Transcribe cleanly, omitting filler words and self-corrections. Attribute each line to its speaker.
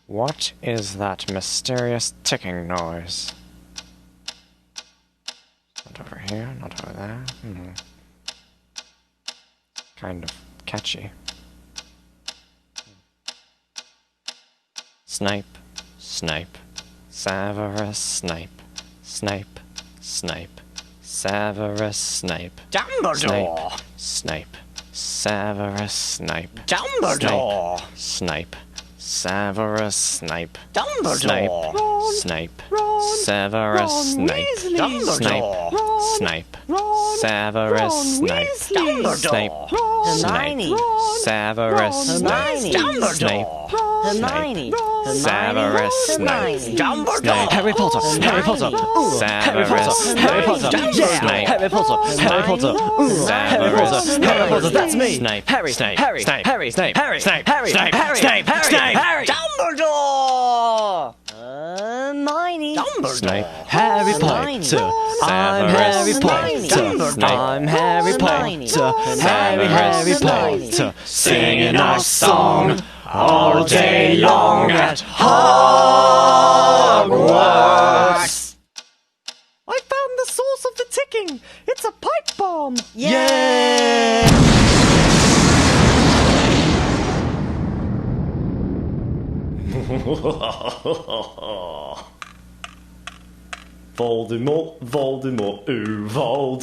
Speaker 1: What is that mysterious ticking noise? Not over here, not over there. Kind of catchy. Snipe, Snipe, Severus Snape, Snape, Snape, Severus Snape,
Speaker 2: Dumbledore!
Speaker 1: Snape, Severus Snape,
Speaker 2: Dumbledore!
Speaker 1: Snape, Severus Snape,
Speaker 2: Dumbledore!
Speaker 1: Snape,
Speaker 2: Ron,
Speaker 1: Severus
Speaker 2: Ron
Speaker 1: Snape,
Speaker 2: Weasley.
Speaker 1: Snape,
Speaker 2: Ron,
Speaker 1: Snape,
Speaker 2: Ron,
Speaker 1: Severus
Speaker 2: Ron
Speaker 1: Snape,
Speaker 2: Weasley.
Speaker 1: Snape,
Speaker 2: Ron,
Speaker 1: Snape,
Speaker 2: Ron,
Speaker 1: Severus
Speaker 2: Ron
Speaker 1: Snape,
Speaker 2: Weasley.
Speaker 1: Snape,
Speaker 3: Hermione.
Speaker 1: Severus Snape,
Speaker 2: Dumbledore!
Speaker 3: Harry Potter. Harry Potter. Ooh, Harry Potter. Harry Potter. Yeah.
Speaker 1: Snape.
Speaker 3: Harry Potter. Harry Potter. Ooh, Harry Potter. Harry Potter. That's me.
Speaker 1: Snape.
Speaker 3: Harry.
Speaker 1: Snape.
Speaker 3: Harry.
Speaker 1: Snape.
Speaker 3: Harry.
Speaker 1: Snape.
Speaker 3: Harry.
Speaker 1: Snape.
Speaker 3: Harry.
Speaker 1: Snape.
Speaker 3: Harry.
Speaker 1: Snape.
Speaker 3: Harry.
Speaker 1: Snape.
Speaker 3: Harry.
Speaker 2: Dumbledore!
Speaker 3: Hermione.
Speaker 1: Snape.
Speaker 3: Harry
Speaker 2: Hermione.
Speaker 3: Potter. I'm Harry
Speaker 2: Hermione.
Speaker 3: Potter. I'm Harry
Speaker 2: Hermione.
Speaker 3: Potter. Harry
Speaker 1: Hermione.
Speaker 3: Potter.
Speaker 1: Singing our song all day long at
Speaker 3: Hogwarts.
Speaker 2: I found the source of the ticking! It's a pipe bomb!
Speaker 3: Yeah.
Speaker 4: Voldemort, Voldemort, ooh, Voldemort.